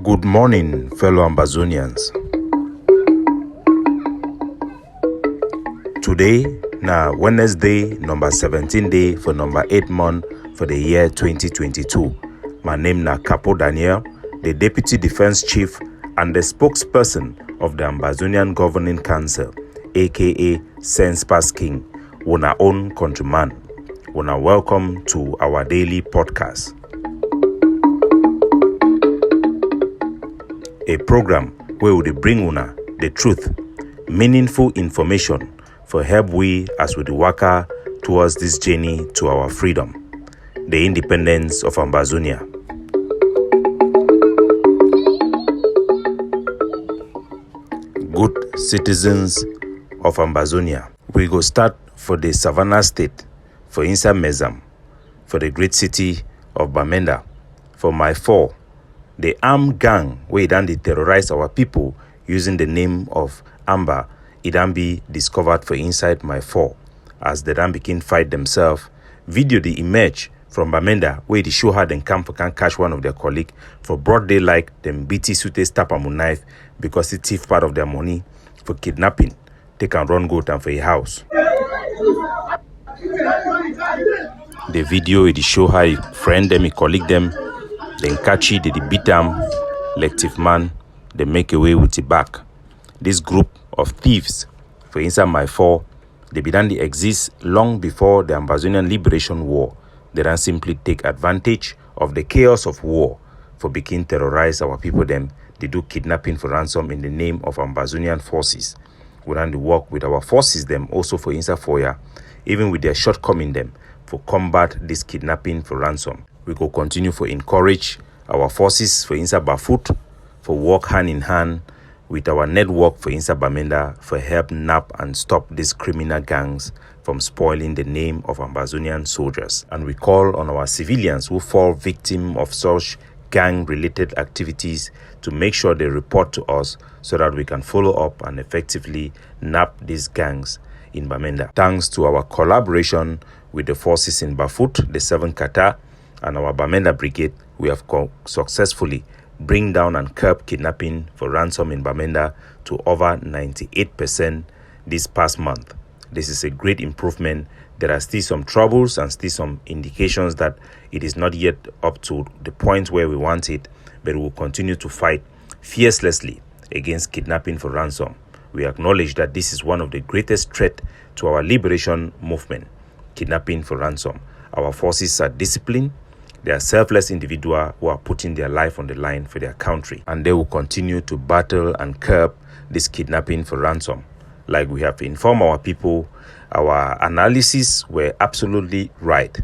Good morning, fellow Ambazonians. Today, Wednesday, number 17 day for number 8 month for the year 2022. My name na Capo Daniel, the Deputy Defense Chief and the spokesperson of the Ambazonian Governing Council, aka Sense King, una own countryman. Una welcome to our daily podcast. A program where we bring una the truth, meaningful information for help we as we waka towards this journey to our freedom, the independence of Ambazonia. Good citizens of Ambazonia, we go start for the Savannah State, for Insa Mezam, for the great city of Bamenda, for my four, the armed gang where they terrorize our people using the name of Amba, it be discovered for inside my four. As they then begin fight themselves, video they emerge from Bamenda where they show how they can catch one of their colleague for broad daylight, them BT suite stab am with knife because it thief part of their money for kidnapping. They can run go down for a house. The video it show how he friend them, he colleague them, then catch it, they beat them, elective man, they make away with it back. This group of thieves, for inside my four, they began to exist long before the Ambazonian Liberation War. They then simply take advantage of the chaos of war for begin terrorize our people. Them they do kidnapping for ransom in the name of Ambazonian forces. We then work with our forces them also for inside foyer, even with their shortcoming them for combat this kidnapping for ransom. We go continue for encourage our forces for inside Bafut for work hand in hand with our network for Insa Bamenda for help nap and stop these criminal gangs from spoiling the name of Ambazonian soldiers. And we call on our civilians who fall victim of such gang-related activities to make sure they report to us so that we can follow up and effectively nap these gangs in Bamenda. Thanks to our collaboration with the forces in Bafut, the 7 Kata, and our Bamenda Brigade, we have successfully bring down and curb kidnapping for ransom in Bamenda to over 98% this past month. This is a great improvement. There are still some troubles and still some indications that it is not yet up to the point where we want it, but we will continue to fight fiercely against kidnapping for ransom. We acknowledge that this is one of the greatest threats to our liberation movement, kidnapping for ransom. Our forces are disciplined. They are selfless individuals who are putting their life on the line for their country, and they will continue to battle and curb this kidnapping for ransom. Like we have informed our people, our analysis were absolutely right.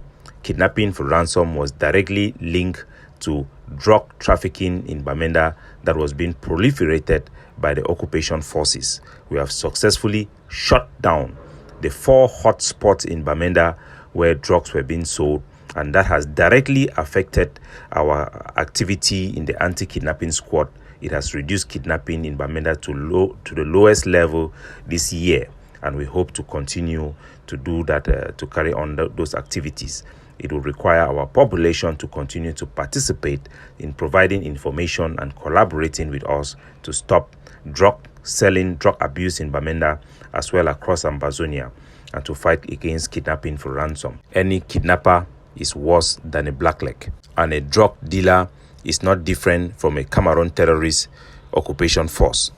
Kidnapping for ransom was directly linked to drug trafficking in Bamenda that was being proliferated by the occupation forces. We have successfully shut down the 4 hotspots in Bamenda where drugs were being sold, and that has directly affected our activity in the anti-kidnapping squad. It has reduced kidnapping in Bamenda to the lowest level this year, and we hope to continue to do that, to carry on those activities. It will require our population to continue to participate in providing information and collaborating with us to stop drug selling, drug abuse in Bamenda as well across Ambazonia, and to fight against kidnapping for ransom. Any kidnapper is worse than a blackleg, and a drug dealer is not different from a Cameroon terrorist occupation force.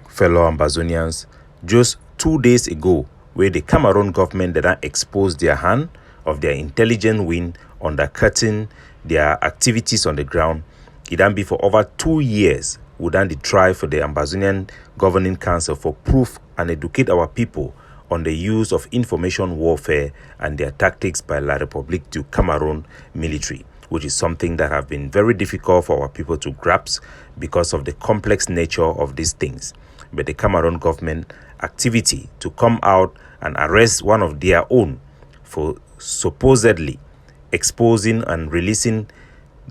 Fellow Ambazonians, just 2 days ago, where the Cameroon government did not expose their hand of their intelligent wing undercutting their activities on the ground, it can be for over 2 years would then try for the Ambazonian Governing Council for proof and educate our people on the use of information warfare and their tactics by La République du Cameroon military, which is something that have been very difficult for our people to grasp because of the complex nature of these things. But the Cameroon government activity to come out and arrest one of their own for supposedly exposing and releasing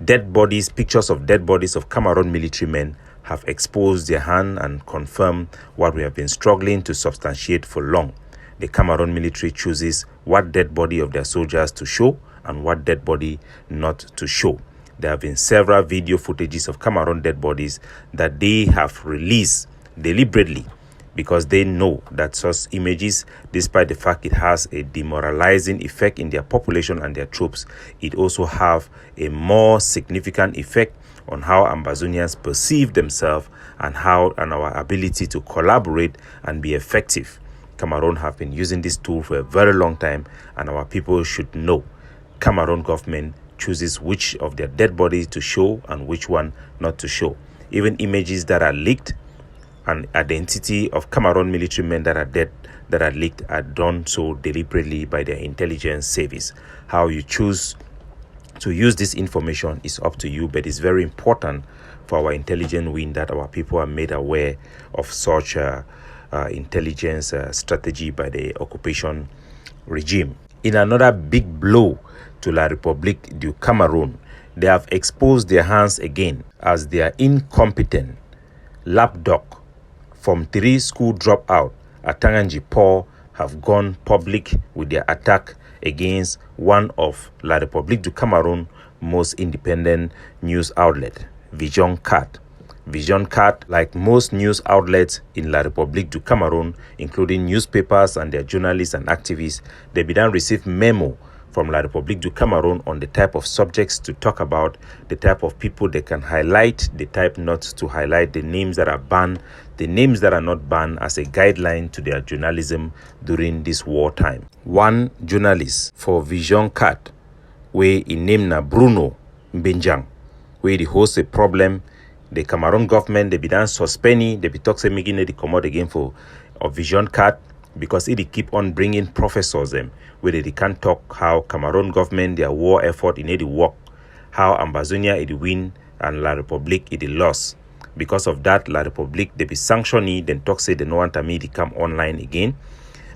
dead bodies, pictures of dead bodies of Cameroon military men, have exposed their hand and confirmed what we have been struggling to substantiate for long. The Cameroon military chooses what dead body of their soldiers to show and what dead body not to show. There have been several video footages of Cameroon dead bodies that they have released deliberately because they know that such images, despite the fact it has a demoralizing effect in their population and their troops, it also have a more significant effect on how Ambazonians perceive themselves and our ability to collaborate and be effective. Cameroon have been using this tool for a very long time, and our people should know Cameroon government chooses which of their dead bodies to show and which one not to show. Even images that are leaked and identity of Cameroon military men that are dead, that are leaked, are done so deliberately by their intelligence service. How you choose to use this information is up to you, but it's very important for our intelligence wing that our people are made aware of such intelligence strategy by the occupation regime. In another big blow to La République du Cameroon, they have exposed their hands again as their incompetent lapdog from 3 school dropout Atanga Nji have gone public with their attack against one of La République du Cameroon most independent news outlet, Vision 4. Vision 4, like most news outlets in La République du Cameroon, including newspapers and their journalists and activists, they began receive memo from La République du Cameroon on the type of subjects to talk about, the type of people they can highlight, the type not to highlight, the names that are banned, the names that are not banned as a guideline to their journalism during this wartime. One journalist for Vision 4, where he named Bruno Mbenjang, where he hosts a problem, the Cameroon government, they began suspending, they be talking making it come out again for Vision 4, because it keep on bringing professors them where they can't talk how Cameroon government their war effort in it work, how Ambazonia it win and La République it lost. Because of that, La République they be sanctioning, then talk say they no want me to come online again.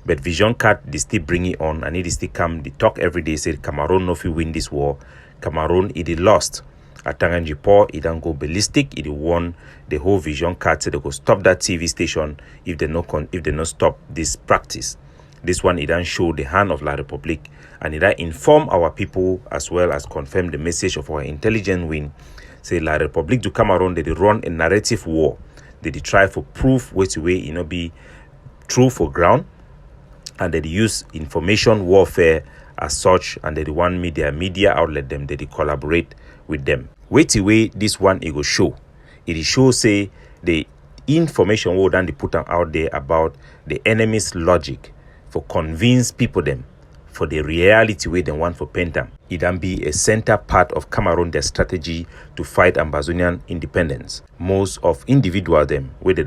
But Vision 4 they still bring it on and it still come, they talk every day, say Cameroon no fi win this war. Cameroon it lost. Atanga Nji it don't go ballistic, it won the whole Vision 4 say they go stop that TV station if they no stop this practice. This one it don't show the hand of La République and it don't inform our people as well as confirm the message of our intelligence wing. Say La République du Cameroon they run a narrative war. They try for proof which way be true for ground, and they use information warfare as such, and they want media outlet them, they collaborate with them. Wait way this one it go show. It shows say the information what they put out there about the enemy's logic for convince people them for the reality way they want for Pentam. It can be a center part of Cameroon their strategy to fight Ambazonian independence. Most of individual them where they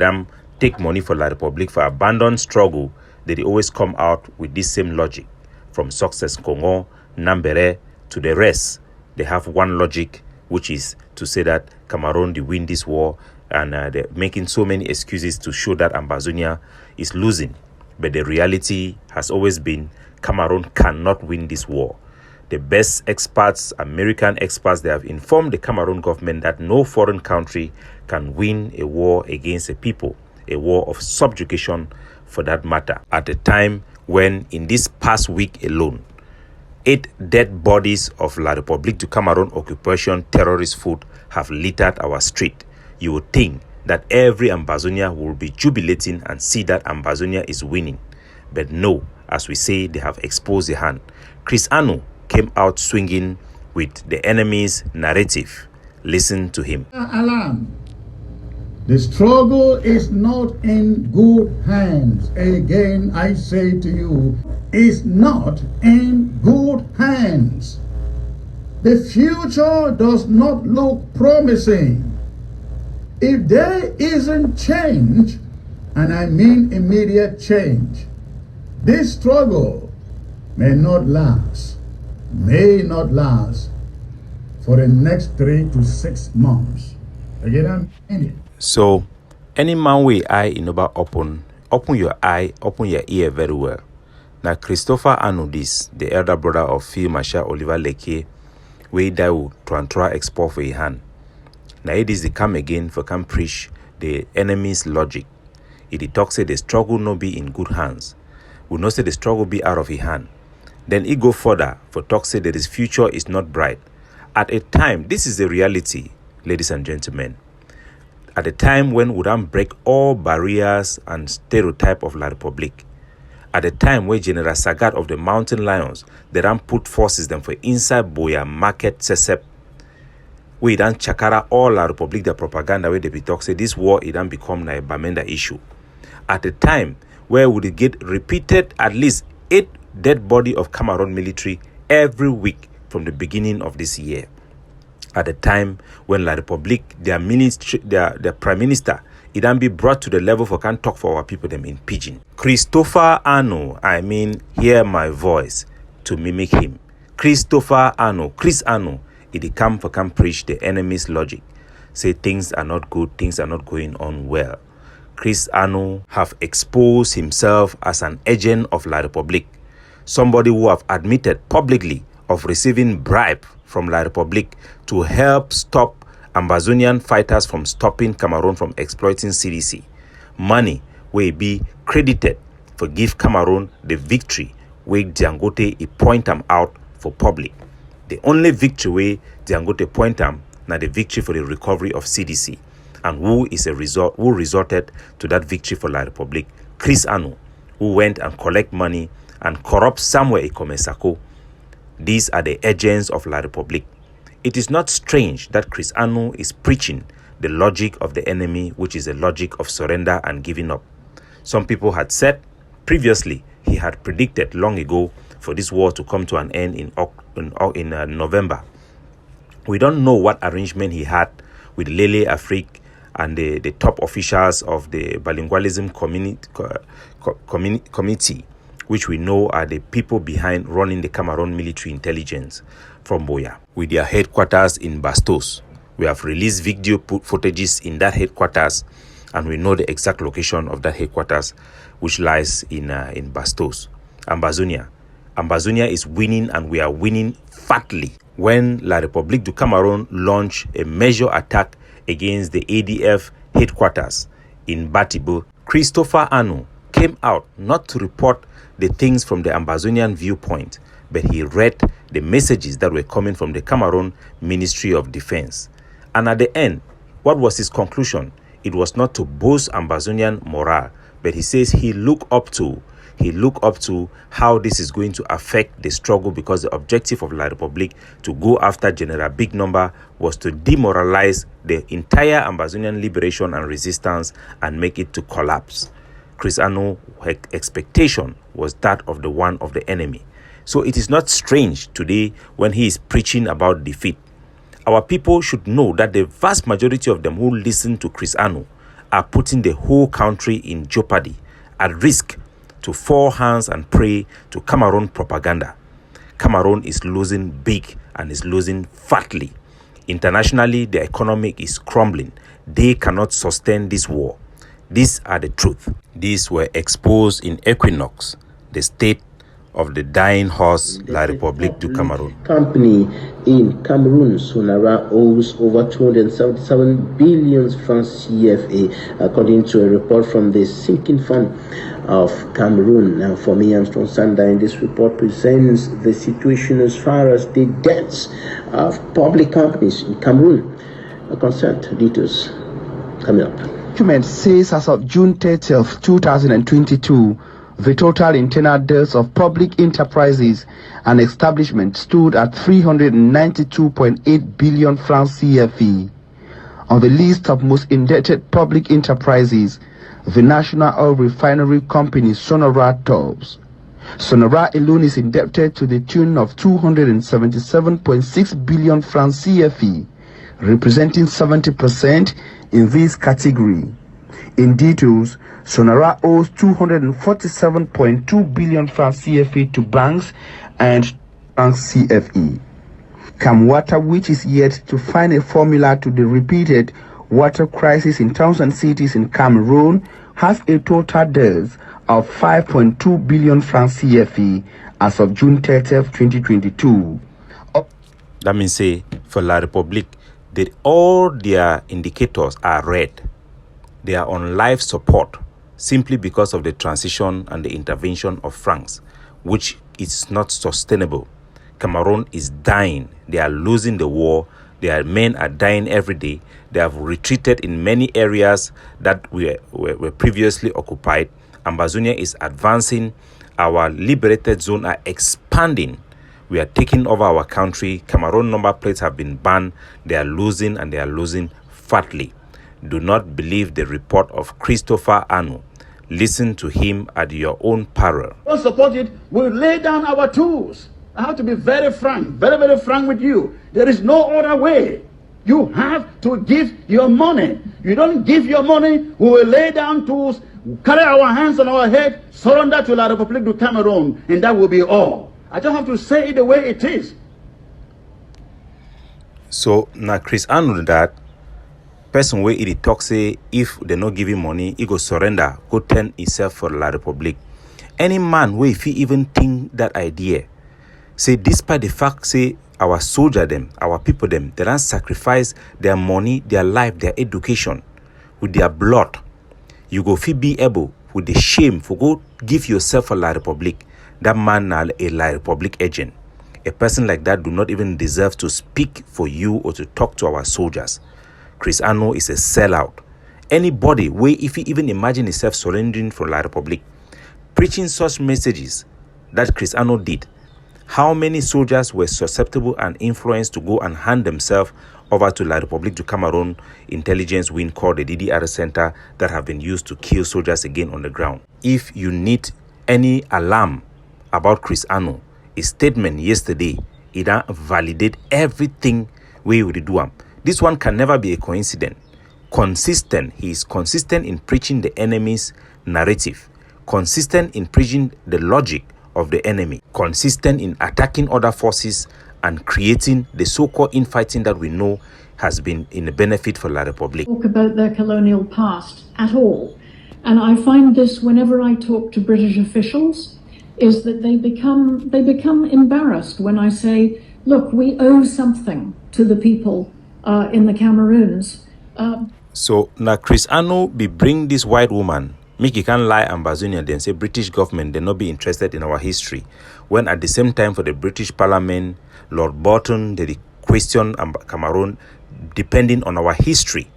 take money for La République for abandoned struggle, they always come out with this same logic. From Success Congo, Nambere to the rest, they have one logic, which is to say that Cameroon they win this war, and they're making so many excuses to show that Ambazonia is losing. But the reality has always been Cameroon cannot win this war. The best experts, American experts, they have informed the Cameroon government that no foreign country can win a war against a people, a war of subjugation for that matter. At a time when in this past week alone, 8 dead bodies of La République du Cameroon occupation terrorist foot have littered our street. You would think that every Ambazonia will be jubilating and see that Ambazonia is winning. But no, as we say, they have exposed the hand. Chris Anu came out swinging with the enemy's narrative. Listen to him. Alarm. The struggle is not in good hands. Again, I say to you, it's not in good hands. The future does not look promising. If there isn't change, and I mean immediate change, this struggle may not last for the next 3 to 6 months. Again, I'm in it. So, any man with eye in about open your eye, open your ear very well. Now, Christopher Anudis, the elder brother of Field Marshal Oliver Leke, we die will transfer export for a hand. Now, it is the come again for come preach the enemy's logic. It talks say the struggle no be in good hands. We know say the struggle be out of his hand. Then it go further for talk say that his future is not bright. At a time, this is the reality, ladies and gentlemen. At a time when we don't break all barriers and stereotype of La Republique, at a time where General Sagat of the Mountain Lions, they don't put forces them for inside Boya market Sesep, we don't chakara all La Republique the propaganda where they be talk say this war it don't become a Bamenda issue. At a time where we get repeated at least 8 dead body of Cameroon military every week from the beginning of this year. At a time when La Republique, their prime minister, it can be brought to the level for can talk for our people them in pidgin. Christopher Ano, hear my voice to mimic him. Christopher Ano, Chris Ano, it come for can preach the enemy's logic. Say things are not good, things are not going on well. Chris Ano have exposed himself as an agent of La Republique. Somebody who have admitted publicly of receiving bribe from La Republique to help stop Ambazonian fighters from stopping Cameroon from exploiting CDC. Money will be credited for give Cameroon the victory where Dangote point them out for public. The only victory where Dangote point them now the victory for the recovery of CDC. And who resorted to that victory for La Republique? Chris Ano, who went and collect money and corrupt Samuel Ikomesako. These are the agents of La Republique. It is not strange that Chris Ano is preaching the logic of the enemy, which is the logic of surrender and giving up. Some people had said previously he had predicted long ago for this war to come to an end in November. We don't know what arrangement he had with Lele Afrique and the top officials of the bilingualism committee, which we know are the people behind running the Cameroon military intelligence from Boya, with their headquarters in Bastos. We have released video footages in that headquarters, and we know the exact location of that headquarters, which lies in Bastos. Ambazonia is winning, and we are winning fatly. When La Republique du Cameroon launched a major attack against the ADF headquarters in Batibo, Christopher Ano came out not to report the things from the Ambazonian viewpoint, but he read the messages that were coming from the Cameroon Ministry of Defense. And at the end, what was his conclusion? It was not to boast Ambazonian morale, but he says he looked up to how this is going to affect the struggle, because the objective of La Republique to go after General Big Number was to demoralize the entire Ambazonian liberation and resistance and make it to collapse. Chris Ano's expectation was that of the one of the enemy. So it is not strange today when he is preaching about defeat. Our people should know that the vast majority of them who listen to Chris Ano are putting the whole country in jeopardy, at risk to fall hands and pray to Cameroon propaganda. Cameroon is losing big and is losing fatly. Internationally, the economy is crumbling. They cannot sustain this war. These are the truth. These were exposed in Equinox, the state of the dying horse, La Republique du Cameroon. Company in Cameroon, Sonara, owes over 277 billion francs CFA, according to a report from the Sinking Fund of Cameroon. Now, for me, Armstrong Sanda, this report presents the situation as far as the debts of public companies in Cameroon are concerned. Details coming up. Document says as of June 30th, 2022, the total internal debts of public enterprises and establishments stood at 392.8 billion francs CFA. On the list of most indebted public enterprises, the National Oil Refinery Company Sonora tops. Sonora alone is indebted to the tune of 277.6 billion francs CFA, representing 70% in this category. In details, Sonora owes 247.2 billion francs CFA to banks and banks CFE. Camwater, which is yet to find a formula to the repeated water crisis in towns and cities in Cameroon, has a total debt of 5.2 billion francs CFA as of June 30th, 2022. That means say for La Republique, that all their indicators are red. They are on life support simply because of the transition and the intervention of francs, which is not sustainable. Cameroon is dying. They are losing the war. Their men are dying every day. They have retreated in many areas that were previously occupied. Ambazonia is advancing. Our liberated zone are expanding. We are taking over our country. Cameroon number plates have been banned. They are losing, and they are losing fatly. Do not believe the report of Christopher Anu. Listen to him at your own peril. Don't support it. We'll lay down our tools. I have to be very frank, very frank with you. There is no other way. You have to give your money. You don't give your money, we will lay down tools, carry our hands on our head, surrender to La République du Cameroon, and that will be all. I just have to say it the way it is. So now Chris Anu that person where it talk say if they not give him money, he go surrender, go turn himself for La République. Any man where if he even think that idea, say despite the fact say our soldier them, our people them, they don't sacrifice their money, their life, their education with their blood. You go be able with the shame for go give yourself a La République. That man now a La République agent. A person like that do not even deserve to speak for you or to talk to our soldiers. Chris Anu is a sellout. Anybody where if he even imagine himself surrendering for La République, preaching such messages that Chris Anu did, how many soldiers were susceptible and influenced to go and hand themselves over to La République du Cameroon intelligence wing called the DDR Center that have been used to kill soldiers again on the ground? If you need any alarm about Chris Anu, his statement yesterday, it don't validate everything we would do. This one can never be a coincidence. Consistent, he is consistent in preaching the enemy's narrative, consistent in preaching the logic of the enemy, consistent in attacking other forces and creating the so-called infighting that we know has been in the benefit for La République. Talk about their colonial past at all. And I find this whenever I talk to British officials, is that they become embarrassed when I say, look, we owe something to the people in the Cameroons. So now Chris Anu be bring this white woman, make you can lie Ambazonia, then say British government they not be interested in our history. When at the same time for the British Parliament, Lord Bolton they question Cameroon depending on our history.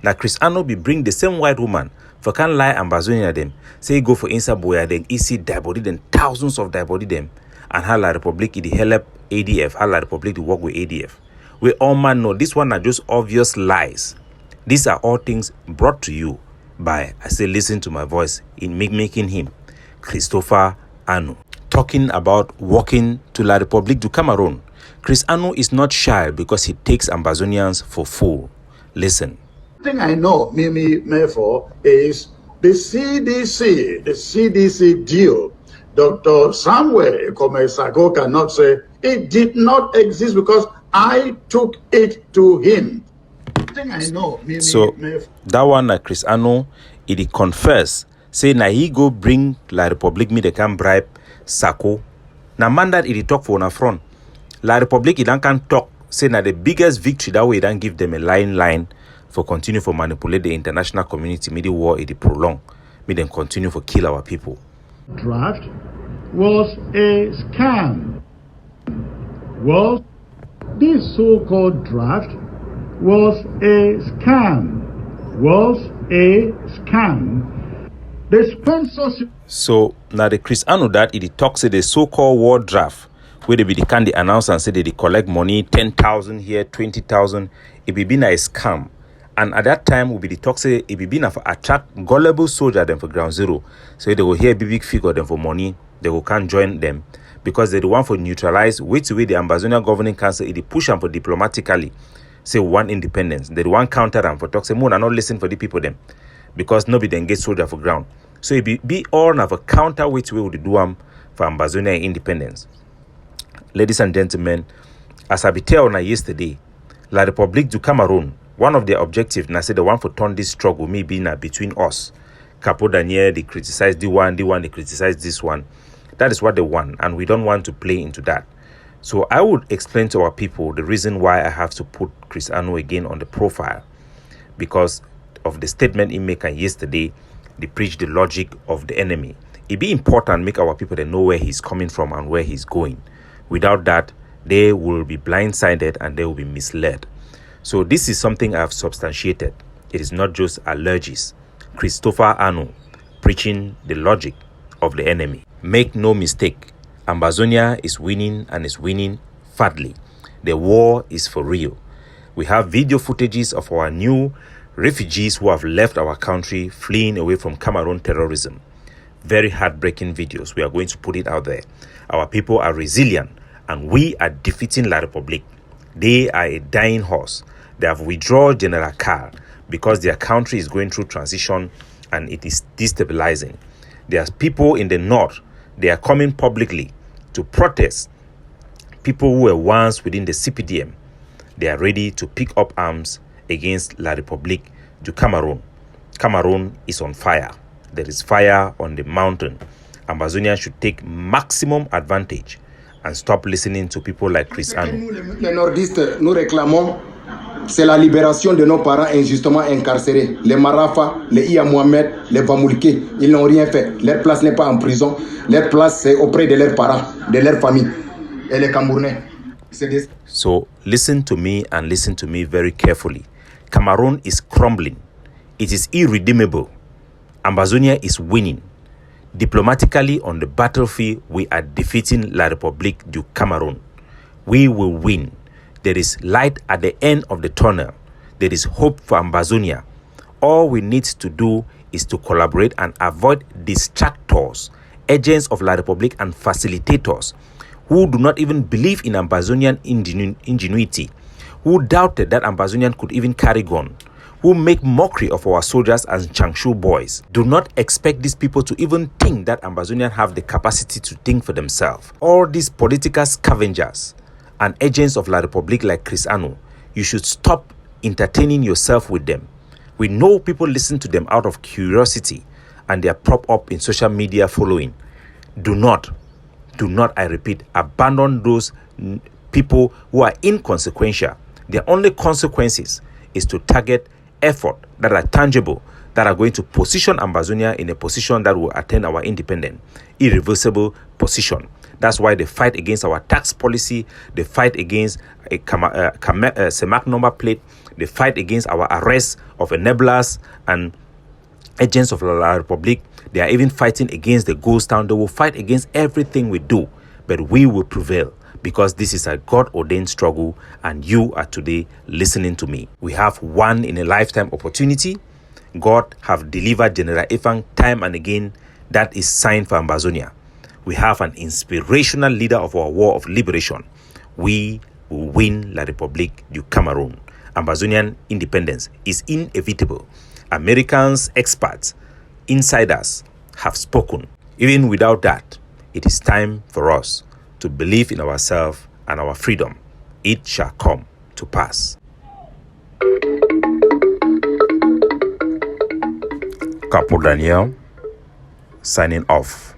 Now Chris Anu be bring the same white woman for can lie Ambazonia them, say go for Insa Boya then easy die body then thousands of die body them and how La République it help ADF, how La République to work with ADF. We all man know this one are just obvious lies. These are all things brought to you by, I say listen to my voice in making him Christopher Anu. Talking about walking to La République du Cameroon. Chris Anu is not shy because he takes Ambazonians for fool. Listen. The thing I know, therefore, is the CDC deal. Dr. Samuel Komesako cannot say it did not exist because I took it to him. The thing I know, that one Chris Anu, it confess, say na he go bring La République me they can bribe Sako. Na man that it talk for on front. La République it can talk, say na the biggest victory that way don't give them a line for continue for manipulate the international community, me the war it prolong, me then continue for kill our people. Draft was a scam. Well, this so-called draft was a scam. The sponsorship. So now the Chris Anu that it talks the so-called war draft, where they be the can announce and say they collect money 10,000 here, 20,000. It be been a scam. And at that time, will be the talk say it be been for attract gullible soldier them for ground zero. So they will hear big figure them for money. They will can't join them because they the one for neutralize. Which way the Ambazonia governing council it push them for diplomatically. Say one independence. They the one counter them for talk say more not listen for the people them because nobody then get soldier for ground. So it be all of a counter which way would do them for Ambazonia independence. Ladies and gentlemen, as I be telling yesterday, La République du Cameroon. One of their objectives, and I said the one for turn this struggle may be now between us. Capo Daniel, they criticize the one, they criticize this one. That is what they want, and we don't want to play into that. So I would explain to our people the reason why I have to put Chris Anu again on the profile. Because of the statement he made yesterday, they preach the logic of the enemy. It be important make our people they know where he's coming from and where he's going. Without that, they will be blindsided and they will be misled. So this is something I've substantiated. It is not just allergies. Christopher Anu preaching the logic of the enemy. Make no mistake, Ambazonia is winning and is winning fatly. The war is for real. We have video footages of our new refugees who have left our country fleeing away from Cameroon terrorism. Very heartbreaking videos. We are going to put it out there. Our people are resilient and we are defeating La Republique. They are a dying horse. They have withdrawn General Carr because their country is going through transition and it is destabilizing. There are people in the north, they are coming publicly to protest. People who were once within the CPDM, they are ready to pick up arms against La Republique du Cameroon. Cameroon is on fire. There is fire on the mountain. Ambazonia should take maximum advantage and stop listening to people like Chris Anu. Nous, les nordistes, nous réclamons, c'est la libération de nos parents injustement incarcérés. Les Marafa, les Iya Mohamed, les Vamoulke, ils n'ont rien fait. Leur place n'est pas en prison. Leur place, c'est auprès de leurs parents, de leur famille. Et les Camerounais. So listen to me and listen to me very carefully. Cameroon is crumbling. It is irredeemable. Ambazonia is winning. Diplomatically on the battlefield, we are defeating La République du Cameroon. We will win. There is light at the end of the tunnel. There is hope for Ambazonia. All we need to do is to collaborate and avoid distractors, agents of La République and facilitators who do not even believe in Ambazonian ingenuity, who doubted that Ambazonian could even carry gun, who make mockery of our soldiers as Changshu boys. Do not expect these people to even think that Ambazonian have the capacity to think for themselves. All these political scavengers and agents of La République like Chris Anu, you should stop entertaining yourself with them. We know people listen to them out of curiosity and they are propped up in social media following. Do not, I repeat, abandon those people who are inconsequential. Their only consequences is to target effort that are tangible, that are going to position Ambazonia in a position that will attain our independent, irreversible position. That's why they fight against our tax policy, they fight against a CEMAC number plate, they fight against our arrest of enablers and agents of La République. They are even fighting against the ghost town. They will fight against everything we do, but we will prevail because this is a God-ordained struggle and you are today listening to me. We have one in a lifetime opportunity. God have delivered General Efang time and again. That is sign for Ambazonia. We have an inspirational leader of our war of liberation. We will win La République du Cameroon. Ambazonian independence is inevitable. Americans, experts, insiders have spoken. Even without that, it is time for us to believe in ourselves and our freedom. It shall come to pass. Capo Daniel, signing off.